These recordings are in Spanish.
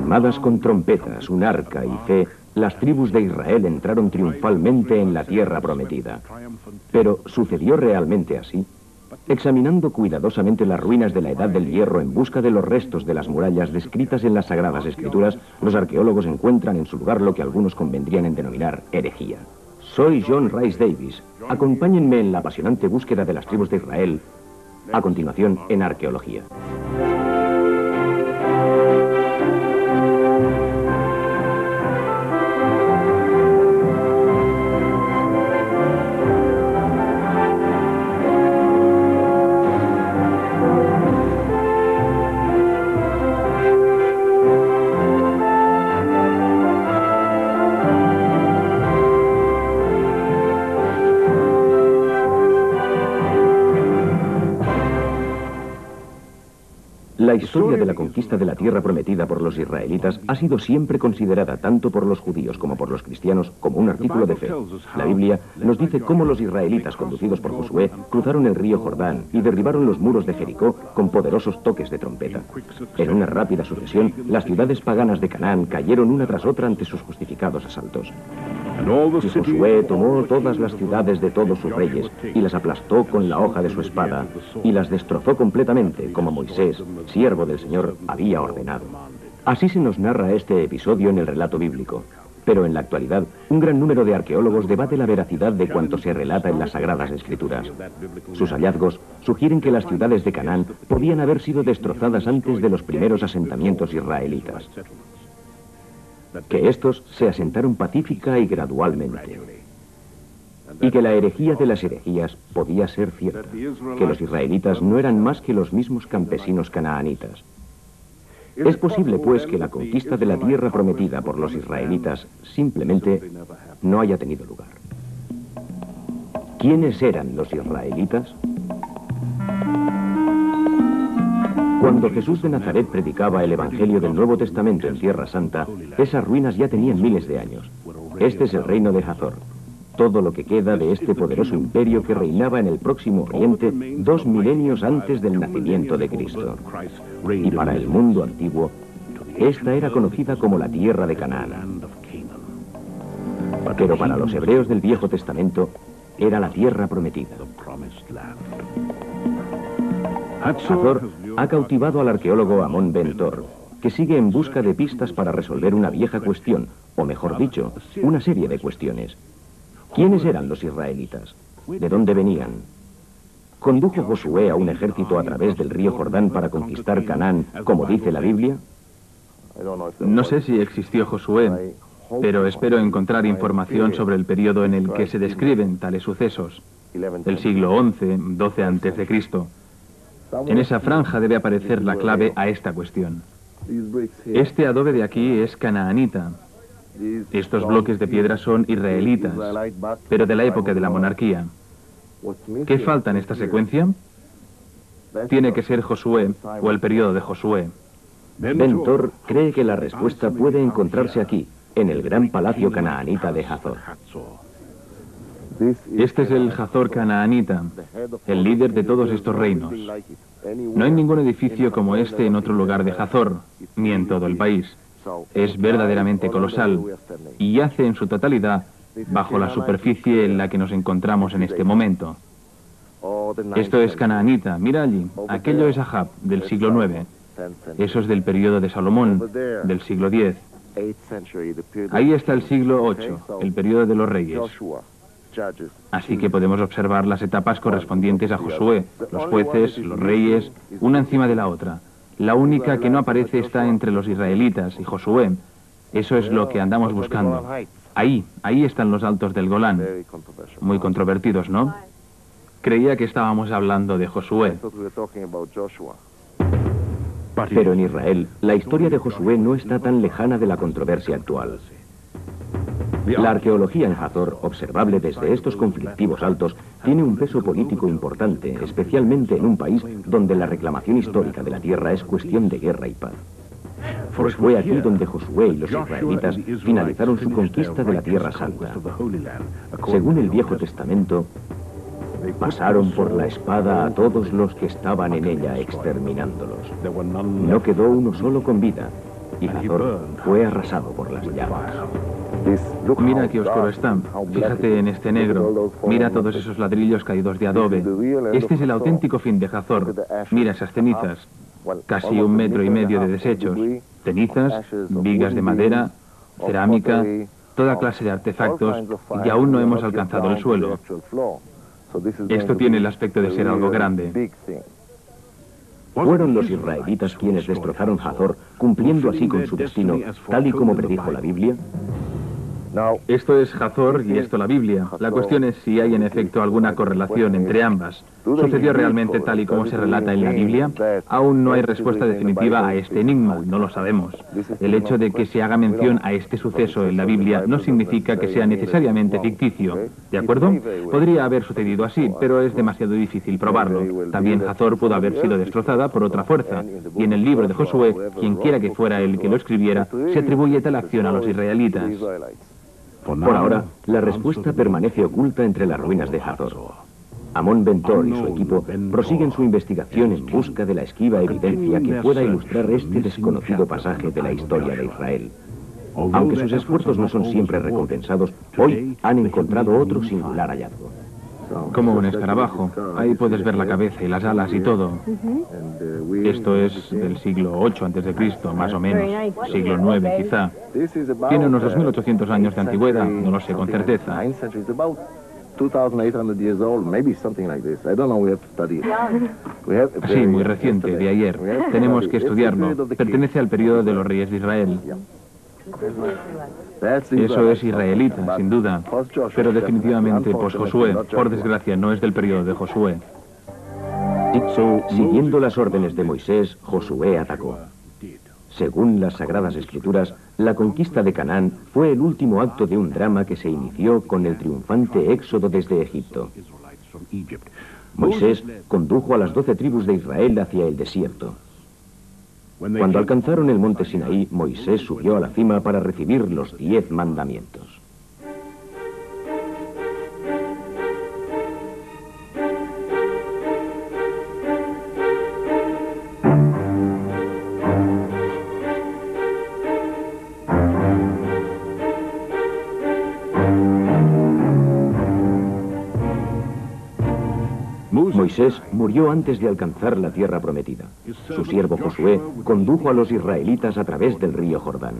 Armadas con trompetas, un arca y fe, las tribus de Israel entraron triunfalmente en la tierra prometida. Pero, ¿sucedió realmente así? Examinando cuidadosamente las ruinas de la Edad del Hierro en busca de los restos de las murallas descritas en las Sagradas Escrituras, los arqueólogos encuentran en su lugar lo que algunos convendrían en denominar herejía. Soy John Rhys Davies. Acompáñenme en la apasionante búsqueda de las tribus de Israel, a continuación en Arqueología. La historia de la conquista de la tierra prometida por los israelitas ha sido siempre considerada tanto por los judíos como por los cristianos como un artículo de fe. La Biblia nos dice cómo los israelitas, conducidos por Josué, cruzaron el río Jordán y derribaron los muros de Jericó con poderosos toques de trompeta. En una rápida sucesión, las ciudades paganas de Canaán cayeron una tras otra ante sus justificados asaltos. Y Josué tomó todas las ciudades de todos sus reyes y las aplastó con la hoja de su espada y las destrozó completamente, como Moisés, siervo del Señor, había ordenado. Así se nos narra este episodio en el relato bíblico. Pero en la actualidad, un gran número de arqueólogos debate la veracidad de cuanto se relata en las Sagradas Escrituras. Sus hallazgos sugieren que las ciudades de Canaán podían haber sido destrozadas antes de los primeros asentamientos israelitas. Que estos se asentaron pacífica y gradualmente. Y que la herejía de las herejías podía ser cierta, que los israelitas no eran más que los mismos campesinos canaanitas. Es posible, pues, que la conquista de la tierra prometida por los israelitas simplemente no haya tenido lugar. ¿Quiénes eran los israelitas? Cuando Jesús de Nazaret predicaba el Evangelio del Nuevo Testamento en Tierra Santa, esas ruinas ya tenían miles de años. Este es el reino de Hazor, todo lo que queda de este poderoso imperio que reinaba en el próximo Oriente 2 milenios antes del nacimiento de Cristo. Y para el mundo antiguo, esta era conocida como la tierra de Canaán. Pero para los hebreos del Viejo Testamento, era la tierra prometida. Hazor ha cautivado al arqueólogo Amon Ben Tor, que sigue en busca de pistas para resolver una vieja cuestión, o mejor dicho, una serie de cuestiones. ¿Quiénes eran los israelitas? ¿De dónde venían? ¿Condujo Josué a un ejército a través del río Jordán para conquistar Canaán, como dice la Biblia? No sé si existió Josué, pero espero encontrar información sobre el periodo en el que se describen tales sucesos, el siglo XI, XII a.C. En esa franja debe aparecer la clave a esta cuestión. Este adobe de aquí es canaanita. Estos bloques de piedra son israelitas, pero de la época de la monarquía. ¿Qué falta en esta secuencia? Tiene que ser Josué o el periodo de Josué. Ben Tor cree que la respuesta puede encontrarse aquí, en el gran palacio canaanita de Hazor. Este es el Hazor canaanita, el líder de todos estos reinos. No hay ningún edificio como este en otro lugar de Hazor, ni en todo el país. Es verdaderamente colosal y yace en su totalidad bajo la superficie en la que nos encontramos en este momento. Esto es canaanita, mira allí, aquello es Ahab, del siglo IX. Eso es del periodo de Salomón, del siglo X. Ahí está el siglo VIII, el periodo de los reyes. Así que podemos observar las etapas correspondientes a Josué, los jueces, los reyes, una encima de la otra. La única que no aparece está entre los israelitas y Josué. Eso es lo que andamos buscando. Ahí están los altos del Golán. Muy controvertidos, ¿no? Creía que estábamos hablando de Josué. Pero en Israel, la historia de Josué no está tan lejana de la controversia actual. La arqueología en Hazor, observable desde estos conflictivos altos, tiene un peso político importante, especialmente en un país donde la reclamación histórica de la tierra es cuestión de guerra y paz. Pues fue aquí donde Josué y los israelitas finalizaron su conquista de la Tierra Santa. Según el Viejo Testamento, pasaron por la espada a todos los que estaban en ella, exterminándolos. No quedó uno solo con vida, y Hazor fue arrasado por las llamas. Mira qué oscuro está. Fíjate en este negro. Mira todos esos ladrillos caídos de adobe. Este es el auténtico fin de Hazor. Mira esas cenizas. Casi 1,5 metros de desechos. Cenizas, vigas de madera, cerámica, toda clase de artefactos, y aún no hemos alcanzado el suelo. Esto tiene el aspecto de ser algo grande. ¿Fueron los israelitas quienes destrozaron Hazor, cumpliendo así con su destino, tal y como predijo la Biblia? Esto es Hazor y esto la Biblia. La cuestión es si hay en efecto alguna correlación entre ambas. ¿Sucedió realmente tal y como se relata en la Biblia? Aún no hay respuesta definitiva a este enigma, no lo sabemos. El hecho de que se haga mención a este suceso en la Biblia no significa que sea necesariamente ficticio, ¿de acuerdo? Podría haber sucedido así, pero es demasiado difícil probarlo. También Hazor pudo haber sido destrozada por otra fuerza, y en el libro de Josué, quien quiera que fuera el que lo escribiera, se atribuye tal acción a los israelitas. Por ahora, la respuesta permanece oculta entre las ruinas de Hazor. Amon Ben-Tor y su equipo prosiguen su investigación en busca de la esquiva evidencia que pueda ilustrar este desconocido pasaje de la historia de Israel. Aunque sus esfuerzos no son siempre recompensados, hoy han encontrado otro singular hallazgo. Como un escarabajo. Ahí puedes ver la cabeza y las alas y todo. Esto es del siglo VIII a.C., más o menos. Siglo IX, quizá. Tiene unos 2.800 años de antigüedad, no lo sé con certeza. Sí, muy reciente, de ayer. Tenemos que estudiarlo. Pertenece al periodo de los reyes de Israel. Eso es israelita, sin duda, pero definitivamente post-Josué. Por desgracia, no es del periodo de Josué. Siguiendo las órdenes de Moisés, Josué atacó. Según las Sagradas Escrituras, la conquista de Canaán fue el último acto de un drama que se inició con el triunfante éxodo desde Egipto. Moisés condujo a las 12 tribus de Israel hacia el desierto. Cuando alcanzaron el monte Sinaí, Moisés subió a la cima para recibir los 10 mandamientos. Moisés murió antes de alcanzar la tierra prometida. Su siervo Josué condujo a los israelitas a través del río Jordán.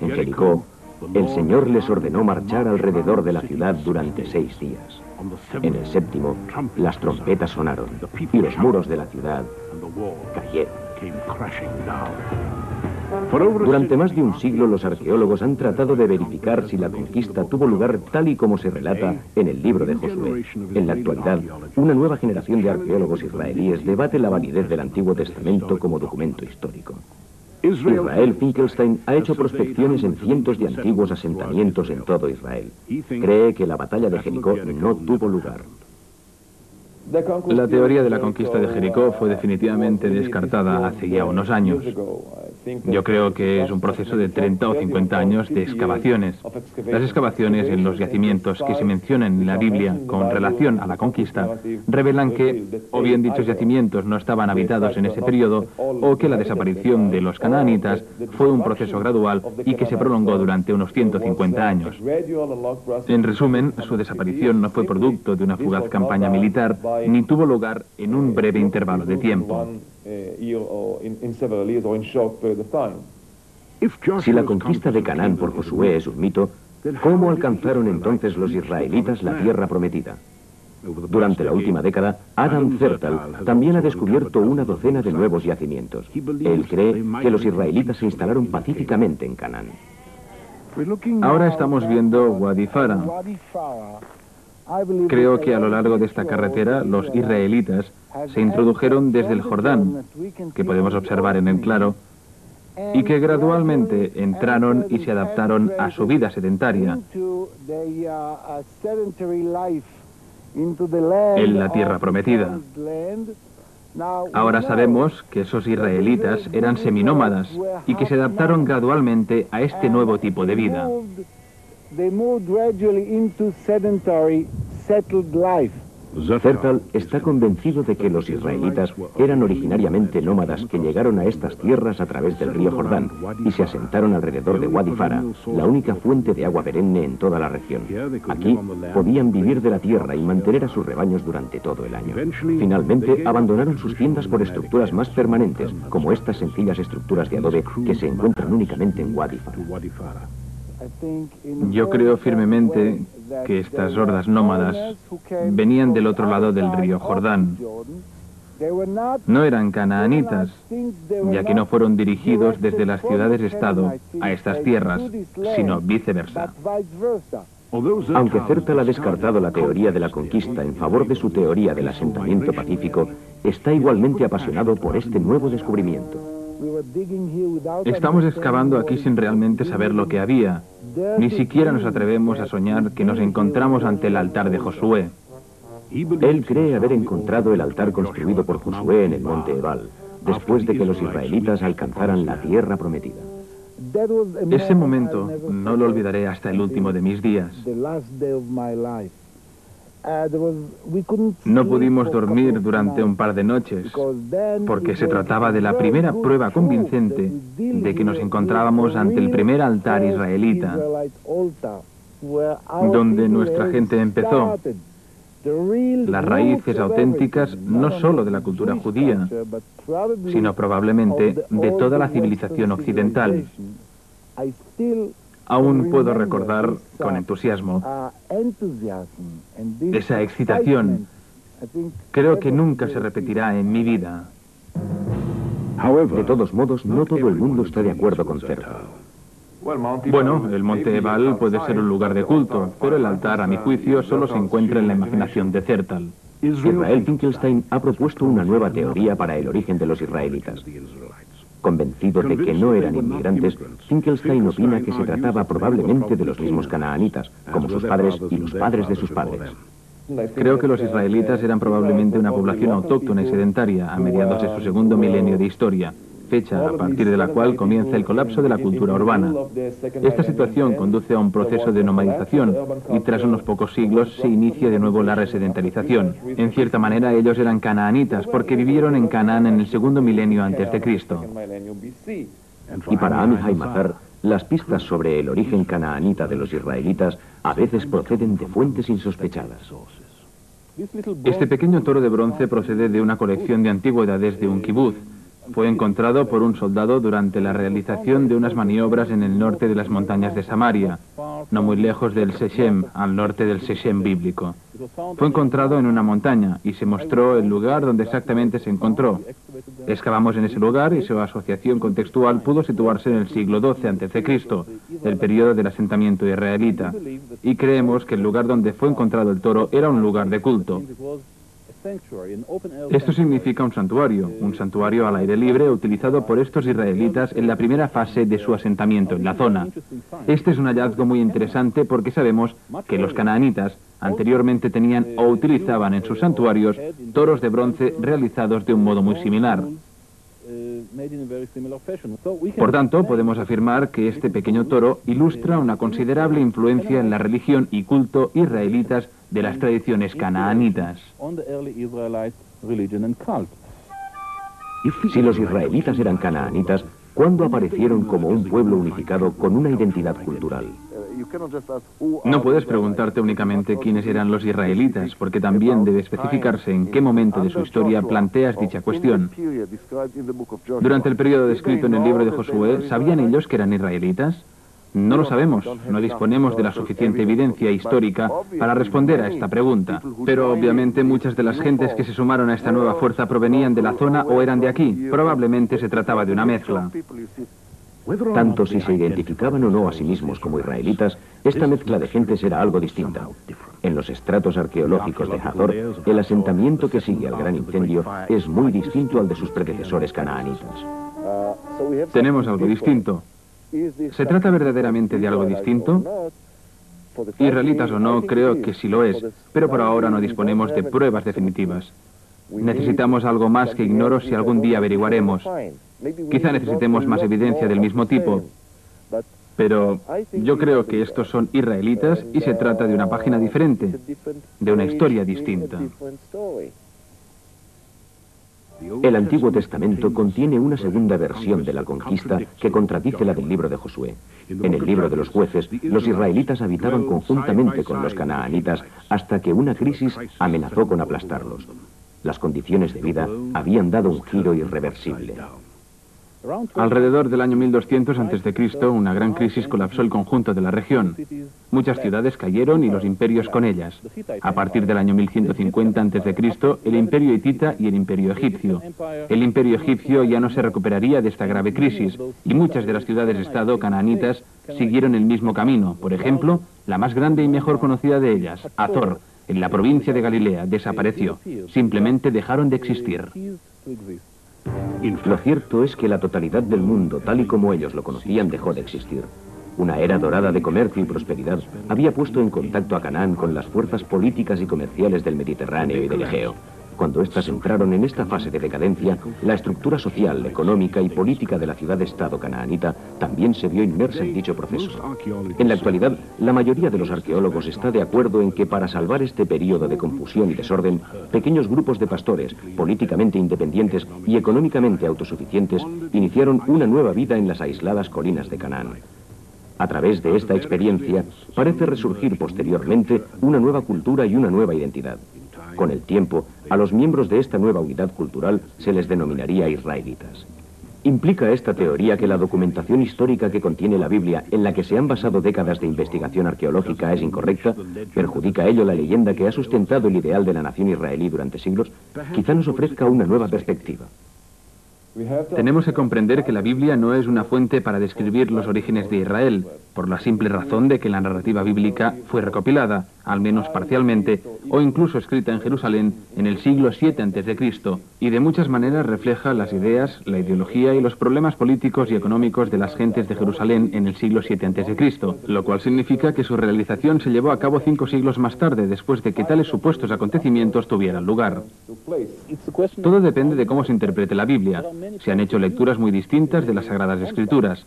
En Jericó, el Señor les ordenó marchar alrededor de la ciudad durante 6 días. En el 7º, las trompetas sonaron y los muros de la ciudad cayeron. Durante más de un siglo, los arqueólogos han tratado de verificar si la conquista tuvo lugar tal y como se relata en el libro de Josué. En la actualidad, una nueva generación de arqueólogos israelíes debate la validez del Antiguo Testamento como documento histórico. Israel Finkelstein ha hecho prospecciones en cientos de antiguos asentamientos en todo Israel. Cree que la batalla de Jericó no tuvo lugar. La teoría de la conquista de Jericó fue definitivamente descartada hace ya unos años. Yo creo que es un proceso de 30 o 50 años de excavaciones. Las excavaciones en los yacimientos que se mencionan en la Biblia con relación a la conquista revelan que o bien dichos yacimientos no estaban habitados en ese periodo o que la desaparición de los canaanitas fue un proceso gradual y que se prolongó durante unos 150 años. En resumen, su desaparición no fue producto de una fugaz campaña militar ni tuvo lugar en un breve intervalo de tiempo. Si la conquista de Canaán por Josué es un mito, ¿cómo alcanzaron entonces los israelitas la tierra prometida? Durante la última década, Adam Zertal también ha descubierto una docena de nuevos yacimientos. Él cree que los israelitas se instalaron pacíficamente en Canaán. Ahora estamos viendo Wadi Fara. Creo que a lo largo de esta carretera los israelitas se introdujeron desde el Jordán, que podemos observar en el claro, y que gradualmente entraron y se adaptaron a su vida sedentaria en la tierra prometida. Ahora sabemos que esos israelitas eran seminómadas y que se adaptaron gradualmente a este nuevo tipo de vida. Zertal está convencido de que los israelitas eran originariamente nómadas que llegaron a estas tierras a través del río Jordán y se asentaron alrededor de Wadi Fara, la única fuente de agua perenne en toda la región. Aquí podían vivir de la tierra y mantener a sus rebaños durante todo el año. Finalmente, abandonaron sus tiendas por estructuras más permanentes, como estas sencillas estructuras de adobe que se encuentran únicamente en Wadi Fara. Yo creo firmemente que estas hordas nómadas venían del otro lado del río Jordán. No eran canaanitas, ya que no fueron dirigidos desde las ciudades-estado a estas tierras, sino viceversa. Aunque Zertal ha descartado la teoría de la conquista en favor de su teoría del asentamiento pacífico, está igualmente apasionado por este nuevo descubrimiento. Estamos excavando aquí sin realmente saber lo que había. Ni siquiera nos atrevemos a soñar que nos encontramos ante el altar de Josué. Él cree haber encontrado el altar construido por Josué en el monte Ebal, después de que los israelitas alcanzaran la tierra prometida. Ese momento no lo olvidaré hasta el último de mis días. No pudimos dormir durante un par de noches, porque se trataba de la primera prueba convincente de que nos encontrábamos ante el primer altar israelita, donde nuestra gente empezó. Las raíces auténticas no solo de la cultura judía, sino probablemente de toda la civilización occidental. Aún puedo recordar con entusiasmo esa excitación. Creo que nunca se repetirá en mi vida. De todos modos, no todo el mundo está de acuerdo con Zertal. Bueno, el monte Ebal puede ser un lugar de culto, pero el altar, a mi juicio, solo se encuentra en la imaginación de Zertal. Israel Finkelstein ha propuesto una nueva teoría para el origen de los israelitas. Convencido de que no eran inmigrantes, Finkelstein opina que se trataba probablemente de los mismos canaanitas, como sus padres y los padres de sus padres. Creo que los israelitas eran probablemente una población autóctona y sedentaria a mediados de su segundo milenio de historia, fecha a partir de la cual comienza el colapso de la cultura urbana. Esta situación conduce a un proceso de nomadización y tras unos pocos siglos se inicia de nuevo la resedentarización. En cierta manera ellos eran canaanitas porque vivieron en Canaán en el segundo milenio antes de Cristo. Y para Amichai Mazar, las pistas sobre el origen canaanita de los israelitas a veces proceden de fuentes insospechadas. Este pequeño toro de bronce procede de una colección de antigüedades de un kibutz. Fue encontrado por un soldado durante la realización de unas maniobras en el norte de las montañas de Samaria, no muy lejos del Shechem, al norte del Shechem bíblico. Fue encontrado en una montaña y se mostró el lugar donde exactamente se encontró. Excavamos en ese lugar y su asociación contextual pudo situarse en el siglo XII a.C., el periodo del asentamiento israelita, y creemos que el lugar donde fue encontrado el toro era un lugar de culto. Esto significa un santuario al aire libre utilizado por estos israelitas en la primera fase de su asentamiento en la zona. Este es un hallazgo muy interesante porque sabemos que los canaanitas anteriormente tenían o utilizaban en sus santuarios toros de bronce realizados de un modo muy similar. Por tanto, podemos afirmar que este pequeño toro ilustra una considerable influencia en la religión y culto israelitas de las tradiciones canaanitas. Si los israelitas eran canaanitas, ¿cuándo aparecieron como un pueblo unificado con una identidad cultural? No puedes preguntarte únicamente quiénes eran los israelitas, porque también debe especificarse en qué momento de su historia planteas dicha cuestión. Durante el periodo descrito en el libro de Josué, ¿sabían ellos que eran israelitas? No lo sabemos, no disponemos de la suficiente evidencia histórica para responder a esta pregunta. Pero obviamente muchas de las gentes que se sumaron a esta nueva fuerza provenían de la zona o eran de aquí. Probablemente se trataba de una mezcla. Tanto si se identificaban o no a sí mismos como israelitas, esta mezcla de gentes era algo distinta. En los estratos arqueológicos de Hazor, el asentamiento que sigue al gran incendio es muy distinto al de sus predecesores canaanitas. Tenemos algo distinto. ¿Se trata verdaderamente de algo distinto? Israelitas o no, creo que sí lo es, pero por ahora no disponemos de pruebas definitivas. Necesitamos algo más que ignoro si algún día averiguaremos. Quizá necesitemos más evidencia del mismo tipo. Pero yo creo que estos son israelitas y se trata de una página diferente, de una historia distinta. El Antiguo Testamento contiene una segunda versión de la conquista que contradice la del libro de Josué. En el libro de los jueces, los israelitas habitaban conjuntamente con los canaanitas hasta que una crisis amenazó con aplastarlos. Las condiciones de vida habían dado un giro irreversible. Alrededor del año 1200 a.C., una gran crisis colapsó el conjunto de la región. Muchas ciudades cayeron y los imperios con ellas. A partir del año 1150 a.C., el imperio hitita y el imperio egipcio. El imperio egipcio ya no se recuperaría de esta grave crisis y muchas de las ciudades-estado canaanitas siguieron el mismo camino. Por ejemplo, la más grande y mejor conocida de ellas, Azor, en la provincia de Galilea, desapareció. Simplemente dejaron de existir. Lo cierto es que la totalidad del mundo, tal y como ellos lo conocían, dejó de existir. Una era dorada de comercio y prosperidad había puesto en contacto a Canaán con las fuerzas políticas y comerciales del Mediterráneo y del Egeo. Cuando éstas entraron en esta fase de decadencia, la estructura social, económica y política de la ciudad-estado canaanita también se vio inmersa en dicho proceso. En la actualidad, la mayoría de los arqueólogos está de acuerdo en que para salvar este periodo de confusión y desorden, pequeños grupos de pastores, políticamente independientes y económicamente autosuficientes, iniciaron una nueva vida en las aisladas colinas de Canaán. A través de esta experiencia, parece resurgir posteriormente una nueva cultura y una nueva identidad. Con el tiempo, a los miembros de esta nueva unidad cultural se les denominaría israelitas. ¿Implica esta teoría que la documentación histórica que contiene la Biblia, en la que se han basado décadas de investigación arqueológica, es incorrecta? ¿Perjudica ello la leyenda que ha sustentado el ideal de la nación israelí durante siglos? Quizá nos ofrezca una nueva perspectiva. Tenemos que comprender que la Biblia no es una fuente para describir los orígenes de Israel, por la simple razón de que la narrativa bíblica fue recopilada, al menos parcialmente, o incluso escrita en Jerusalén en el siglo VII a.C., y de muchas maneras refleja las ideas, la ideología y los problemas políticos y económicos de las gentes de Jerusalén en el siglo VII a.C., lo cual significa que su realización se llevó a cabo 5 siglos más tarde, después de que tales supuestos acontecimientos tuvieran lugar. Todo depende de cómo se interprete la Biblia. Se han hecho lecturas muy distintas de las Sagradas Escrituras.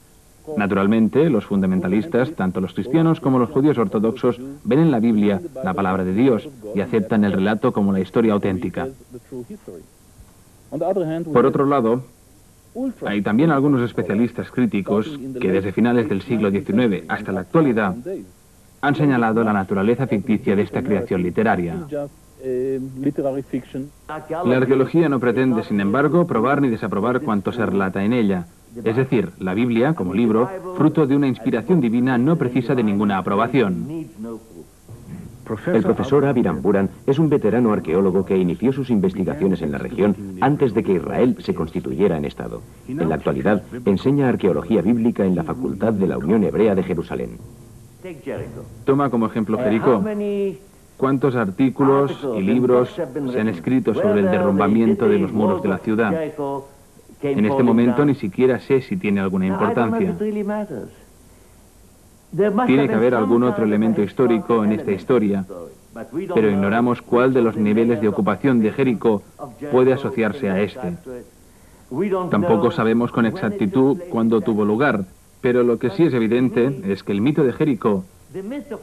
Naturalmente, los fundamentalistas, tanto los cristianos como los judíos ortodoxos, ven en la Biblia la palabra de Dios y aceptan el relato como la historia auténtica. Por otro lado, hay también algunos especialistas críticos que desde finales del siglo XIX hasta la actualidad han señalado la naturaleza ficticia de esta creación literaria. La arqueología no pretende, sin embargo, probar ni desaprobar cuanto se relata en ella. Es decir, la Biblia, como libro, fruto de una inspiración divina, no precisa de ninguna aprobación. El profesor Aviram Buran es un veterano arqueólogo que inició sus investigaciones en la región antes de que Israel se constituyera en Estado. En la actualidad, enseña arqueología bíblica en la Facultad de la Unión Hebrea de Jerusalén. Toma como ejemplo Jericó. ¿Cuántos artículos y libros se han escrito sobre el derrumbamiento de los muros de la ciudad? En este momento ni siquiera sé si tiene alguna importancia. Tiene que haber algún otro elemento histórico en esta historia, pero ignoramos cuál de los niveles de ocupación de Jericó puede asociarse a este. Tampoco sabemos con exactitud cuándo tuvo lugar, pero lo que sí es evidente es que el mito de Jericó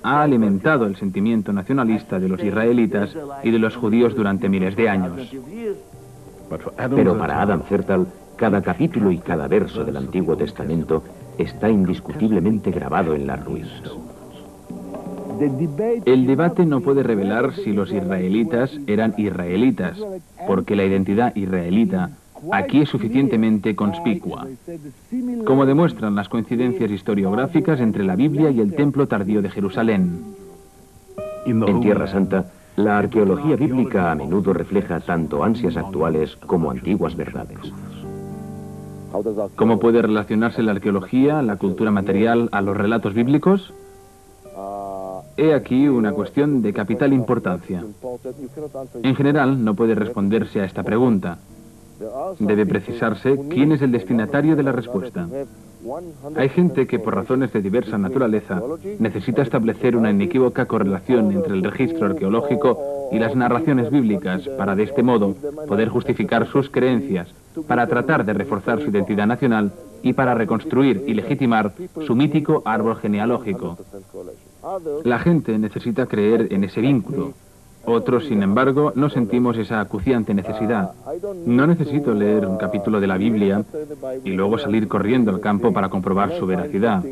ha alimentado el sentimiento nacionalista de los israelitas y de los judíos durante miles de años. Pero para Adam Zertal, cada capítulo y cada verso del Antiguo Testamento está indiscutiblemente grabado en las ruinas. El debate no puede revelar si los israelitas eran israelitas, porque la identidad israelita aquí es suficientemente conspicua, como demuestran las coincidencias historiográficas entre la Biblia y el templo tardío de Jerusalén. En Tierra Santa, la arqueología bíblica a menudo refleja tanto ansias actuales como antiguas verdades. ¿Cómo puede relacionarse la arqueología, la cultura material, a los relatos bíblicos? He aquí una cuestión de capital importancia. En general, no puede responderse a esta pregunta. Debe precisarse quién es el destinatario de la respuesta. Hay gente que, por razones de diversa naturaleza, necesita establecer una inequívoca correlación entre el registro arqueológico y las narraciones bíblicas para, de este modo, poder justificar sus creencias, para tratar de reforzar su identidad nacional y para reconstruir y legitimar su mítico árbol genealógico. La gente necesita creer en ese vínculo. Otros, sin embargo, no sentimos esa acuciante necesidad. No necesito leer un capítulo de la Biblia y luego salir corriendo al campo para comprobar su veracidad.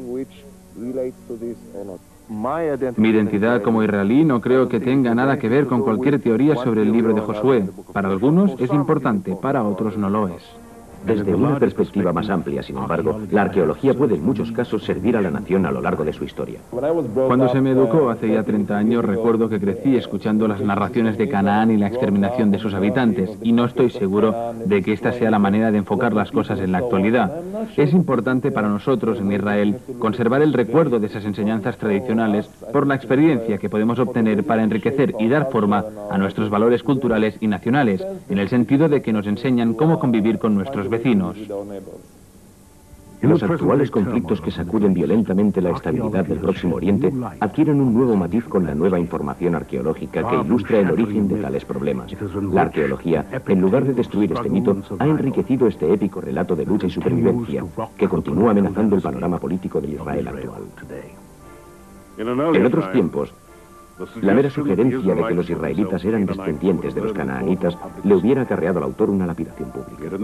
Mi identidad como israelí no creo que tenga nada que ver con cualquier teoría sobre el libro de Josué. Para algunos es importante, para otros no lo es. Desde una perspectiva más amplia, sin embargo, la arqueología puede en muchos casos servir a la nación a lo largo de su historia. Cuando se me educó hace ya 30 años, recuerdo que crecí escuchando las narraciones de Canaán y la exterminación de sus habitantes, y no estoy seguro de que esta sea la manera de enfocar las cosas en la actualidad. Es importante para nosotros en Israel conservar el recuerdo de esas enseñanzas tradicionales por la experiencia que podemos obtener para enriquecer y dar forma a nuestros valores culturales y nacionales, en el sentido de que nos enseñan cómo convivir con nuestros vecinos. Los actuales conflictos que sacuden violentamente la estabilidad del Próximo Oriente adquieren un nuevo matiz con la nueva información arqueológica que ilustra el origen de tales problemas. La arqueología, en lugar de destruir este mito, ha enriquecido este épico relato de lucha y supervivencia que continúa amenazando el panorama político del Israel actual. En otros tiempos, la mera sugerencia de que los israelitas eran descendientes de los canaanitas le hubiera acarreado al autor una lapidación pública.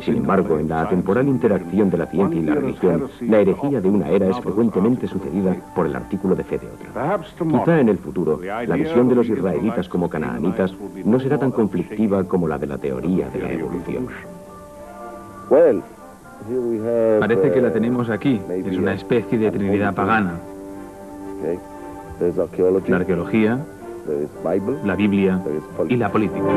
Sin embargo, en la atemporal interacción de la ciencia y la religión, la herejía de una era es frecuentemente sucedida por el artículo de fe de otra. Quizá en el futuro, la visión de los israelitas como canaanitas no será tan conflictiva como la de la teoría de la evolución. Parece que la tenemos aquí. Es una especie de trinidad pagana. La arqueología, la Biblia y la política.